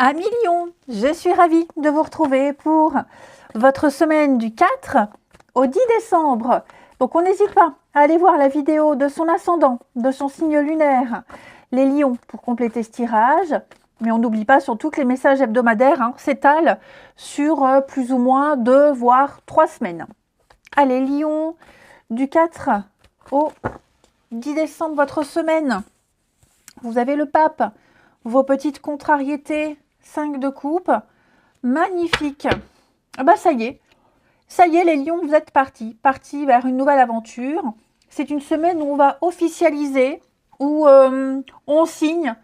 Amis Lion, je suis ravie de vous retrouver pour votre semaine du 4 au 10 décembre. Donc on n'hésite pas à aller voir la vidéo de son ascendant, de son signe lunaire, les lions, pour compléter ce tirage. Mais on n'oublie pas surtout que les messages hebdomadaires s'étalent sur plus ou moins 2 voire 3 semaines. Allez Lion, du 4 au 10 décembre, votre semaine. Vous avez le pape, vos petites contrariétés, 5 de coupe, magnifique. Ah bah ça y est les lions, vous êtes partis vers une nouvelle aventure. C'est une semaine où on va officialiser, où on signe,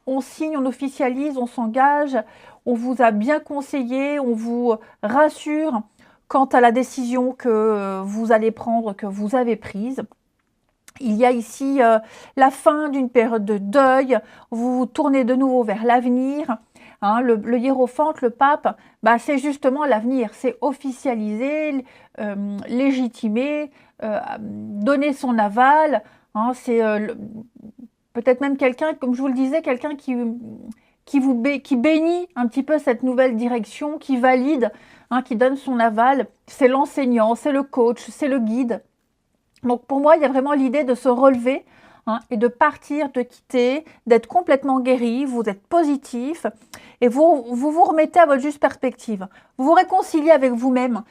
on signe, on officialise, on s'engage, on vous a bien conseillé, on vous rassure quant à la décision que vous allez prendre, que vous avez prise. Il y a ici la fin d'une période de deuil, vous vous tournez de nouveau vers l'avenir. Le hiérophante, le pape, c'est justement l'avenir, c'est officialiser, légitimer, donner son aval. C'est peut-être même quelqu'un, comme je vous le disais, quelqu'un qui bénit un petit peu cette nouvelle direction, qui valide, qui donne son aval. C'est l'enseignant, c'est le coach, c'est le guide. Donc pour moi, il y a vraiment l'idée de se relever et de partir, de quitter, d'être complètement guéri. Vous êtes positif et vous remettez à votre juste perspective. Vous vous réconciliez avec vous-même.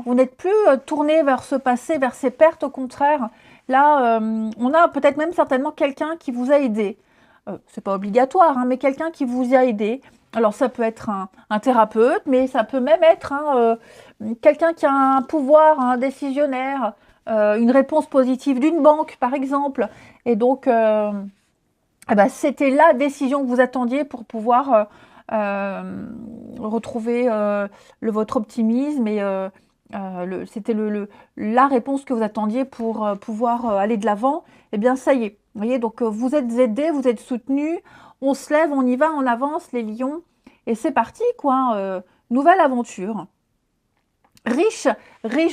Vous n'êtes plus tourné vers ce passé, vers ces pertes. Au contraire, là, on a peut-être même certainement quelqu'un qui vous a aidé. C'est pas obligatoire, mais quelqu'un qui vous a aidé. Alors ça peut être un thérapeute, mais ça peut même être quelqu'un qui a un pouvoir décisionnaire, une réponse positive d'une banque par exemple, et donc c'était la décision que vous attendiez pour pouvoir retrouver votre optimisme, et c'était la réponse que vous attendiez pour pouvoir aller de l'avant. Et bien ça y est, vous voyez, donc vous êtes aidés, vous êtes soutenus, on se lève, on y va, on avance les lions, et c'est parti quoi, nouvelle aventure. Riche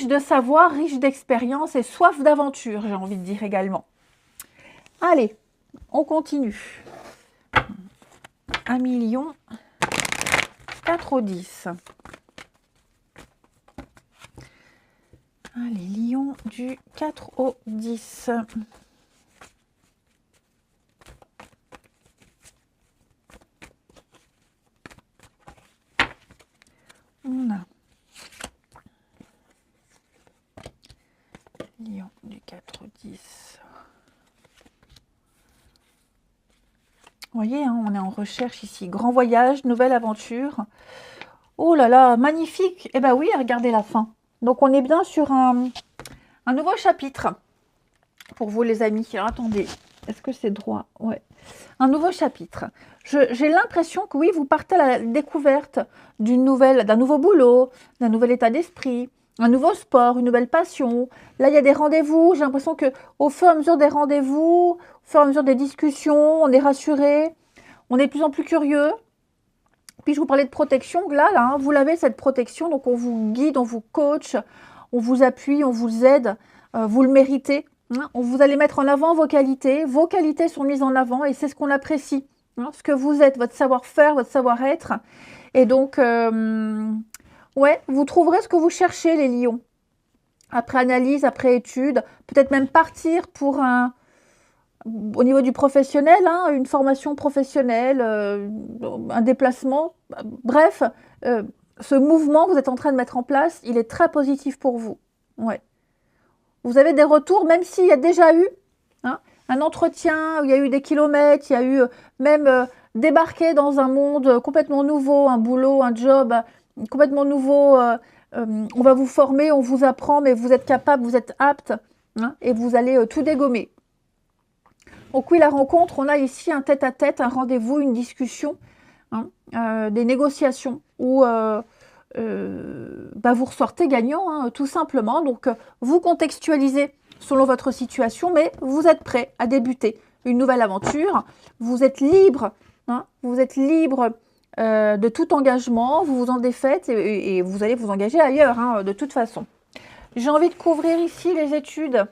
de savoir, riche d'expérience et soif d'aventure, j'ai envie de dire également. Allez, on continue. Amis Lion, 4 au 10. Allez, Lion du 4 au 10. On a Lion du 4 au 10. Vous voyez, on est en recherche ici. Grand voyage, nouvelle aventure. Oh là là, magnifique. Eh bien oui, regardez la fin. Donc on est bien sur un nouveau chapitre pour vous les amis. Alors attendez, est-ce que c'est droit? Ouais. Un nouveau chapitre. J'ai l'impression que oui, vous partez à la découverte d'un nouveau boulot, d'un nouvel état d'esprit, un nouveau sport, une nouvelle passion. Là, il y a des rendez-vous. J'ai l'impression que au fur et à mesure des rendez-vous, au fur et à mesure des discussions, on est rassuré, on est de plus en plus curieux. Puis je vous parlais de protection. Là, vous l'avez cette protection. Donc on vous guide, on vous coach, on vous appuie, on vous aide. Vous le méritez. Vous allez mettre en avant vos qualités. Vos qualités sont mises en avant et c'est ce qu'on apprécie. Ce que vous êtes, votre savoir-faire, votre savoir-être. Et donc, ouais, vous trouverez ce que vous cherchez, les lions. Après analyse, après étude, peut-être même partir pour au niveau du professionnel, une formation professionnelle, un déplacement. Bref, ce mouvement que vous êtes en train de mettre en place, il est très positif pour vous. Ouais. Vous avez des retours, même s'il y a déjà eu un entretien, où il y a eu des kilomètres, il y a eu même débarqué dans un monde complètement nouveau, un boulot, un job complètement nouveau. On va vous former, on vous apprend, mais vous êtes capable, vous êtes apte, et vous allez tout dégommer. Donc oui, la rencontre, on a ici un tête-à-tête, un rendez-vous, une discussion, des négociations où vous ressortez gagnant, tout simplement. Donc vous contextualisez selon votre situation, mais vous êtes prêt à débuter une nouvelle aventure. Vous êtes libre, vous êtes libre de tout engagement, vous vous en défaites et vous allez vous engager ailleurs, de toute façon. J'ai envie de couvrir ici les études.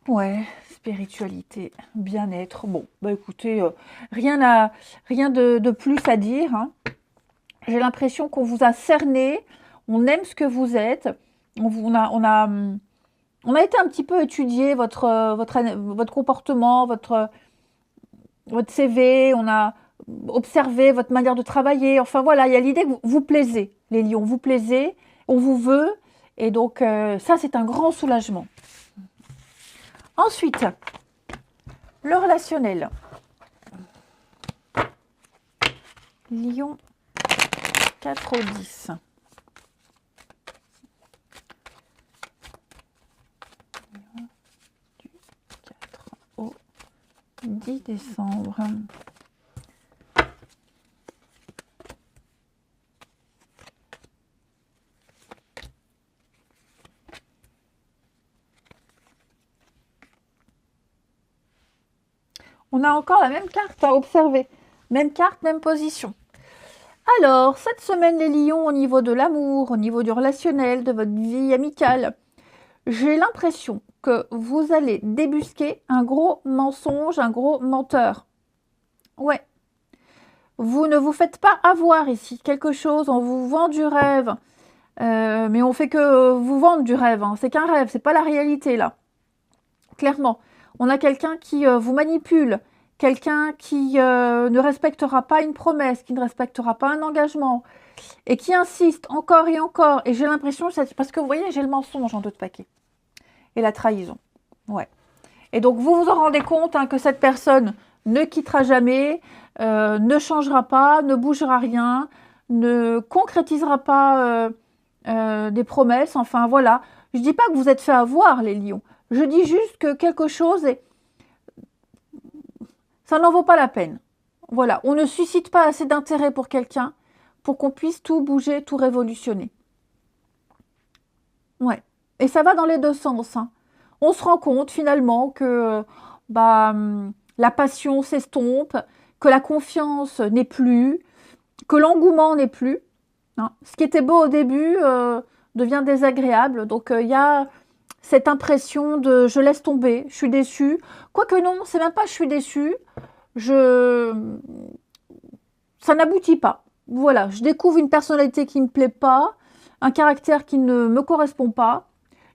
Ouais, spiritualité, bien-être. Bon, bah écoutez, rien de plus à dire, hein. J'ai l'impression qu'on vous a cerné, on aime ce que vous êtes, on a été un petit peu étudier votre comportement, votre CV, on a observé votre manière de travailler. Enfin voilà, il y a l'idée que vous plaisez, les lions, vous plaisez, on vous veut. Et donc ça, c'est un grand soulagement. Ensuite, le relationnel. Lion, 4 au 10. Lion, du 4 au 10 décembre. On a encore la même carte à observer. Même carte, même position. Alors, cette semaine, les lions, au niveau de l'amour, au niveau du relationnel, de votre vie amicale, j'ai l'impression que vous allez débusquer un gros mensonge, un gros menteur. Ouais. Vous ne vous faites pas avoir ici. Quelque chose, on vous vend du rêve. Mais on fait que vous vendre du rêve. Hein. C'est qu'un rêve, c'est pas la réalité, là. Clairement. On a quelqu'un qui vous manipule, quelqu'un qui ne respectera pas une promesse, qui ne respectera pas un engagement, et qui insiste encore et encore. Et j'ai l'impression, parce que vous voyez, j'ai le mensonge en 2 paquets, et la trahison. Ouais. Et donc, vous vous en rendez compte hein, que cette personne ne quittera jamais, ne changera pas, ne bougera rien, ne concrétisera pas des promesses. Enfin, voilà. Je ne dis pas que vous êtes fait avoir, les lions. Je dis juste que quelque chose, ça n'en vaut pas la peine. Voilà, on ne suscite pas assez d'intérêt pour quelqu'un pour qu'on puisse tout bouger, tout révolutionner. Ouais, et ça va dans les 2 sens. Hein. On se rend compte finalement que la passion s'estompe, que la confiance n'est plus, que l'engouement n'est plus. Hein. Ce qui était beau au début devient désagréable. Donc il y a cette impression de je laisse tomber, je suis déçue. Quoique non, c'est même pas je suis déçue, ça n'aboutit pas. Voilà, je découvre une personnalité qui ne me plaît pas, un caractère qui ne me correspond pas,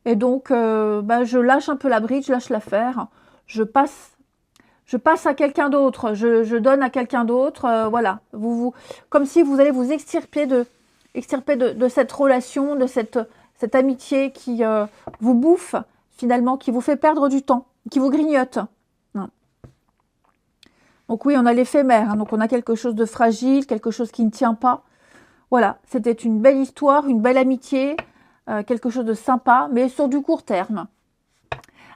et donc je lâche un peu la bride, je lâche l'affaire, je passe à quelqu'un d'autre, je donne à quelqu'un d'autre, voilà. Comme si vous allez vous extirper de cette relation, de cette amitié qui vous bouffe finalement, qui vous fait perdre du temps, qui vous grignote. Non. Donc oui, on a l'éphémère, hein, donc on a quelque chose de fragile, quelque chose qui ne tient pas. Voilà, c'était une belle histoire, une belle amitié, quelque chose de sympa, mais sur du court terme.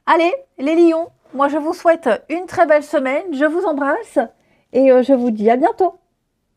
Allez, les lions, moi je vous souhaite une très belle semaine, je vous embrasse et je vous dis à bientôt.